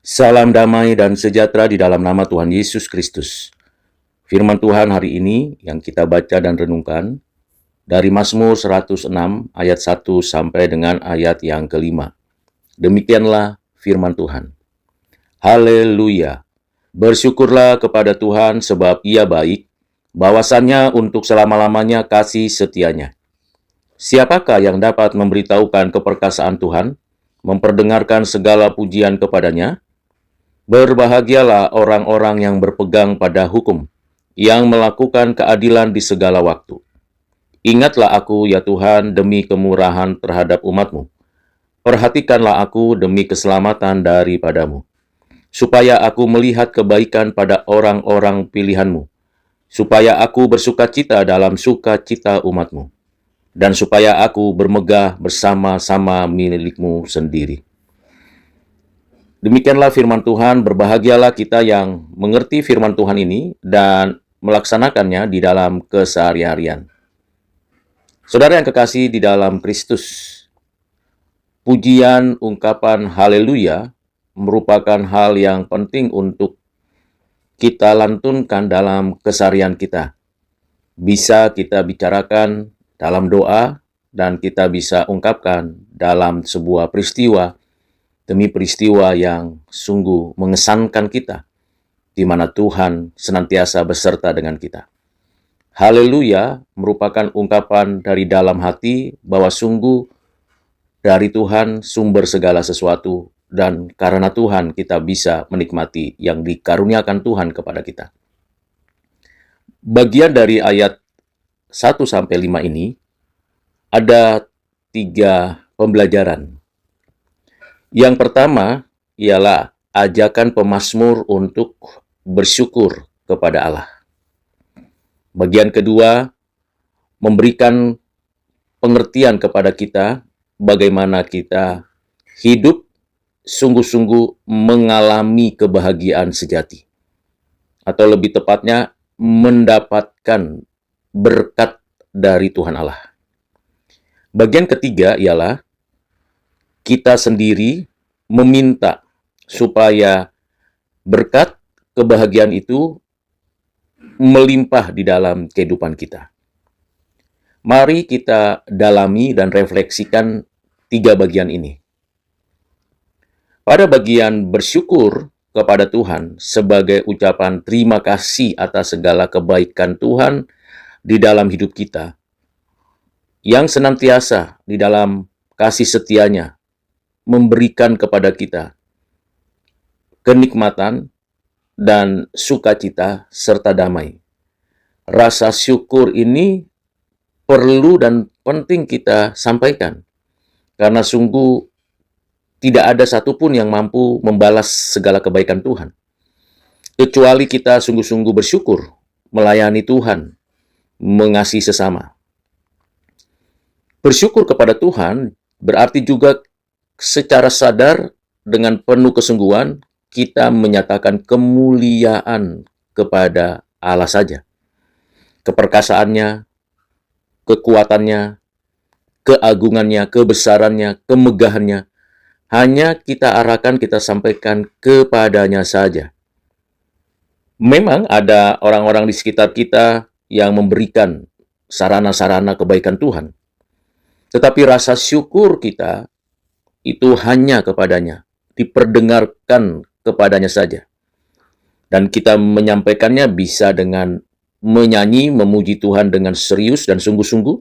Salam damai dan sejahtera di dalam nama Tuhan Yesus Kristus. Firman Tuhan hari ini yang kita baca dan renungkan dari Mazmur 106 ayat 1 sampai dengan ayat yang kelima. Demikianlah firman Tuhan. Haleluya! Bersyukurlah kepada Tuhan sebab Ia baik, bahwasannya untuk selama-lamanya kasih setianya. Siapakah yang dapat memberitahukan keperkasaan Tuhan, memperdengarkan segala pujian kepadanya? Berbahagialah orang-orang yang berpegang pada hukum, yang melakukan keadilan di segala waktu. Ingatlah aku, ya Tuhan, demi kemurahan terhadap umat-Mu. Perhatikanlah aku demi keselamatan daripadamu, supaya aku melihat kebaikan pada orang-orang pilihan-Mu, supaya aku bersukacita dalam sukacita umat-Mu, dan supaya aku bermegah bersama-sama milik-Mu sendiri. Demikianlah firman Tuhan, berbahagialah kita yang mengerti firman Tuhan ini dan melaksanakannya di dalam keseharian. Saudara yang kekasih di dalam Kristus, pujian ungkapan haleluya merupakan hal yang penting untuk kita lantunkan dalam keseharian kita. Bisa kita bicarakan dalam doa dan kita bisa ungkapkan dalam sebuah peristiwa demi peristiwa yang sungguh mengesankan kita, di mana Tuhan senantiasa beserta dengan kita. Haleluya merupakan ungkapan dari dalam hati bahwa sungguh dari Tuhan sumber segala sesuatu, dan karena Tuhan kita bisa menikmati yang dikaruniakan Tuhan kepada kita. Bagian dari ayat 1-5 ini ada 3 pembelajaran. Yang pertama ialah ajakan pemazmur untuk bersyukur kepada Allah. Bagian kedua, memberikan pengertian kepada kita bagaimana kita hidup sungguh-sungguh mengalami kebahagiaan sejati. Atau lebih tepatnya, mendapatkan berkat dari Tuhan Allah. Bagian ketiga ialah kita sendiri meminta supaya berkat kebahagiaan itu melimpah di dalam kehidupan kita. Mari kita dalami dan refleksikan 3 bagian ini. Pada bagian bersyukur kepada Tuhan sebagai ucapan terima kasih atas segala kebaikan Tuhan di dalam hidup kita, yang senantiasa di dalam kasih setianya memberikan kepada kita kenikmatan dan sukacita serta damai. Rasa syukur ini perlu dan penting kita sampaikan, karena sungguh tidak ada satupun yang mampu membalas segala kebaikan Tuhan, kecuali kita sungguh-sungguh bersyukur, melayani Tuhan, mengasihi sesama. Bersyukur kepada Tuhan berarti juga secara sadar dengan penuh kesungguhan kita menyatakan kemuliaan kepada Allah saja. Keperkasaannya, kekuatannya, keagungannya, kebesarannya, kemegahannya, hanya kita arahkan, kita sampaikan kepadanya saja. Memang ada orang-orang di sekitar kita yang memberikan sarana-sarana kebaikan Tuhan, tetapi rasa syukur kita itu hanya kepadanya, diperdengarkan kepadanya saja. Dan kita menyampaikannya bisa dengan menyanyi, memuji Tuhan dengan serius dan sungguh-sungguh,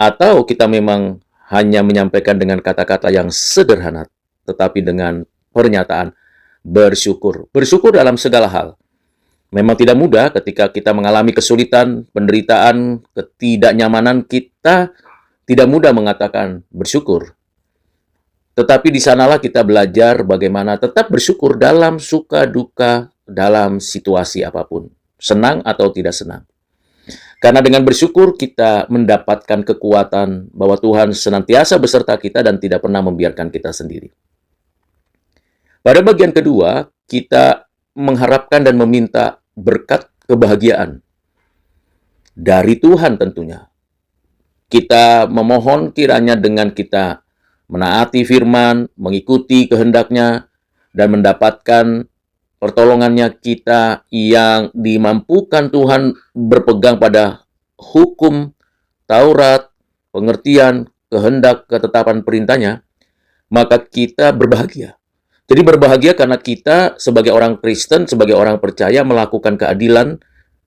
atau kita memang hanya menyampaikan dengan kata-kata yang sederhana, tetapi dengan pernyataan bersyukur. Bersyukur dalam segala hal. Memang tidak mudah ketika kita mengalami kesulitan, penderitaan, ketidaknyamanan, kita tidak mudah mengatakan bersyukur. Tetapi di sanalah kita belajar bagaimana tetap bersyukur dalam suka duka, dalam situasi apapun, senang atau tidak senang. Karena dengan bersyukur kita mendapatkan kekuatan bahwa Tuhan senantiasa beserta kita dan tidak pernah membiarkan kita sendiri. Pada bagian kedua, kita mengharapkan dan meminta berkat kebahagiaan dari Tuhan tentunya. Kita memohon kiranya dengan kita menaati firman, mengikuti kehendaknya, dan mendapatkan pertolongannya, kita yang dimampukan Tuhan berpegang pada hukum, Taurat, pengertian, kehendak, ketetapan perintahnya, maka kita berbahagia. Jadi berbahagia karena kita sebagai orang Kristen, sebagai orang percaya melakukan keadilan,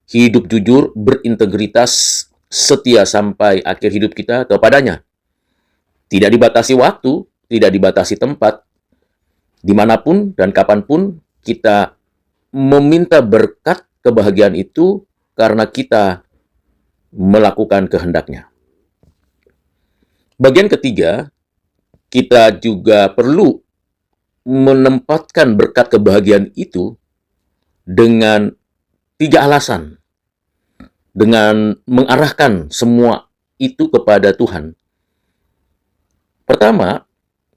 hidup jujur, berintegritas, setia sampai akhir hidup kita kepadanya. Tidak dibatasi waktu, tidak dibatasi tempat, dimanapun dan kapanpun kita meminta berkat kebahagiaan itu karena kita melakukan kehendaknya. Bagian ketiga, kita juga perlu menempatkan berkat kebahagiaan itu dengan 3 alasan. Dengan mengarahkan semua itu kepada Tuhan. Pertama,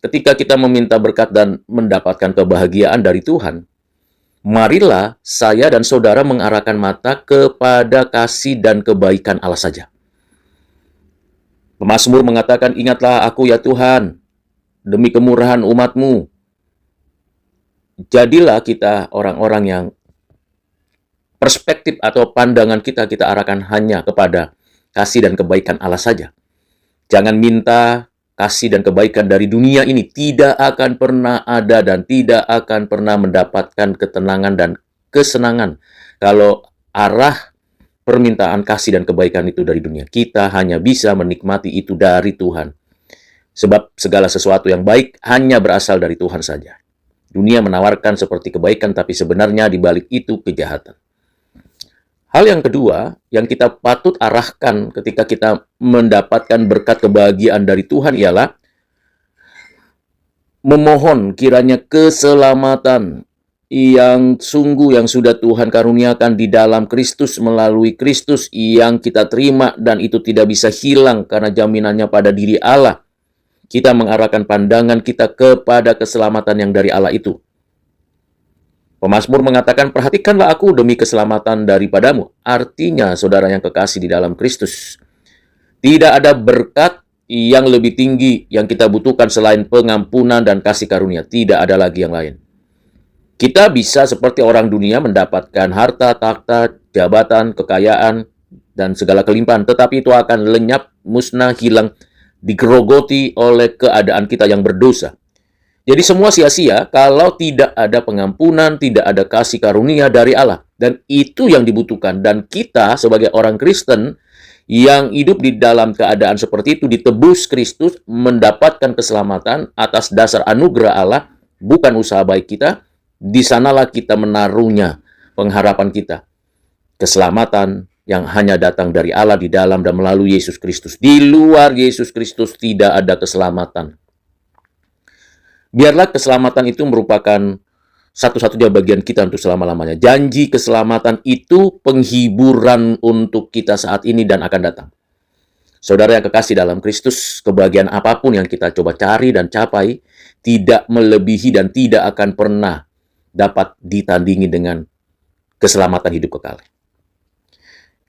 ketika kita meminta berkat dan mendapatkan kebahagiaan dari Tuhan, marilah saya dan saudara mengarahkan mata kepada kasih dan kebaikan Allah saja. Pemazmur mengatakan, "Ingatlah aku ya Tuhan, demi kemurahan umat-Mu." Jadilah kita orang-orang yang perspektif atau pandangan kita arahkan hanya kepada kasih dan kebaikan Allah saja. Jangan minta kasih dan kebaikan dari dunia ini, tidak akan pernah ada dan tidak akan pernah mendapatkan ketenangan dan kesenangan kalau arah permintaan kasih dan kebaikan itu dari dunia. Kita hanya bisa menikmati itu dari Tuhan. Sebab segala sesuatu yang baik hanya berasal dari Tuhan saja. Dunia menawarkan seperti kebaikan, tapi sebenarnya di balik itu kejahatan. Hal yang kedua yang kita patut arahkan ketika kita mendapatkan berkat kebahagiaan dari Tuhan ialah memohon kiranya keselamatan yang sungguh yang sudah Tuhan karuniakan di dalam Kristus melalui Kristus yang kita terima dan itu tidak bisa hilang karena jaminannya pada diri Allah. Kita mengarahkan pandangan kita kepada keselamatan yang dari Allah itu. Pemazmur mengatakan, "Perhatikanlah aku demi keselamatan daripadamu." Artinya, saudara yang kekasih di dalam Kristus, tidak ada berkat yang lebih tinggi yang kita butuhkan selain pengampunan dan kasih karunia. Tidak ada lagi yang lain. Kita bisa seperti orang dunia mendapatkan harta, takhta, jabatan, kekayaan, dan segala kelimpahan. Tetapi itu akan lenyap, musnah, hilang, digerogoti oleh keadaan kita yang berdosa. Jadi semua sia-sia kalau tidak ada pengampunan, tidak ada kasih karunia dari Allah. Dan itu yang dibutuhkan. Dan kita sebagai orang Kristen yang hidup di dalam keadaan seperti itu, ditebus Kristus, mendapatkan keselamatan atas dasar anugerah Allah, bukan usaha baik kita. Di sanalah kita menaruhnya pengharapan kita. Keselamatan yang hanya datang dari Allah di dalam dan melalui Yesus Kristus. Di luar Yesus Kristus tidak ada keselamatan. Biarlah keselamatan itu merupakan satu-satunya bagian kita untuk selama-lamanya. Janji keselamatan itu penghiburan untuk kita saat ini dan akan datang. Saudara yang kekasih dalam Kristus, kebahagiaan apapun yang kita coba cari dan capai, tidak melebihi dan tidak akan pernah dapat ditandingi dengan keselamatan hidup kekal.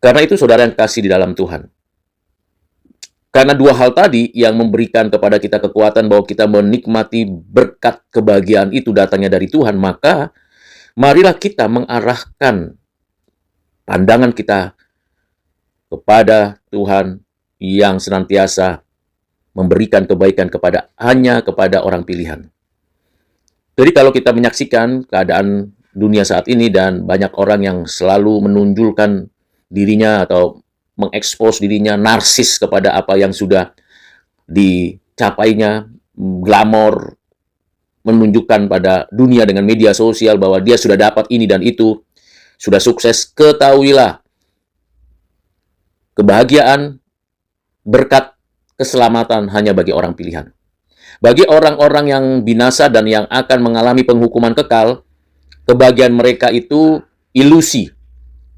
Karena itu, saudara yang kekasih di dalam Tuhan, karena dua hal tadi yang memberikan kepada kita kekuatan bahwa kita menikmati berkat kebahagiaan itu datangnya dari Tuhan, maka marilah kita mengarahkan pandangan kita kepada Tuhan yang senantiasa memberikan kebaikan hanya kepada orang pilihan. Jadi kalau kita menyaksikan keadaan dunia saat ini dan banyak orang yang selalu menunjukkan dirinya atau mengekspos dirinya, narsis kepada apa yang sudah dicapainya, glamor, menunjukkan pada dunia dengan media sosial bahwa dia sudah dapat ini dan itu, sudah sukses. Ketahuilah, kebahagiaan, berkat, keselamatan hanya bagi orang pilihan. Bagi orang-orang yang binasa dan yang akan mengalami penghukuman kekal, kebahagiaan mereka itu ilusi.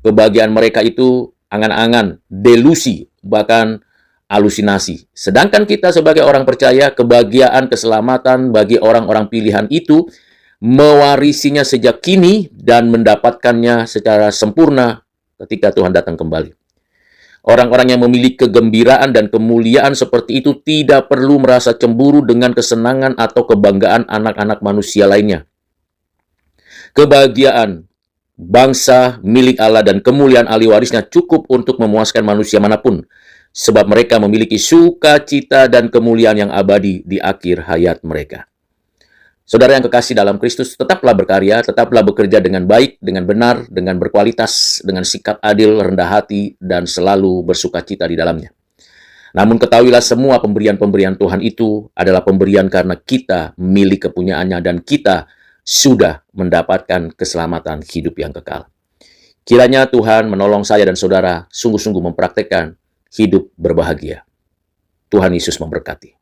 Kebahagiaan mereka itu angan-angan, delusi, bahkan halusinasi. Sedangkan kita sebagai orang percaya, kebahagiaan, keselamatan bagi orang-orang pilihan itu mewarisinya sejak kini dan mendapatkannya secara sempurna ketika Tuhan datang kembali. Orang-orang yang memiliki kegembiraan dan kemuliaan seperti itu tidak perlu merasa cemburu dengan kesenangan atau kebanggaan anak-anak manusia lainnya. kebahagiaan bangsa milik Allah dan kemuliaan ahli warisnya cukup untuk memuaskan manusia manapun, sebab mereka memiliki sukacita dan kemuliaan yang abadi di akhir hayat mereka. Saudara yang kekasih dalam Kristus, tetaplah berkarya, tetaplah bekerja dengan baik, dengan benar, dengan berkualitas, dengan sikap adil, rendah hati, dan selalu bersukacita di dalamnya. Namun ketahuilah semua pemberian-pemberian Tuhan itu adalah pemberian karena kita milik kepunyaannya dan kita sudah mendapatkan keselamatan hidup yang kekal. Kiranya Tuhan menolong saya dan saudara sungguh-sungguh mempraktekkan hidup berbahagia. Tuhan Yesus memberkati.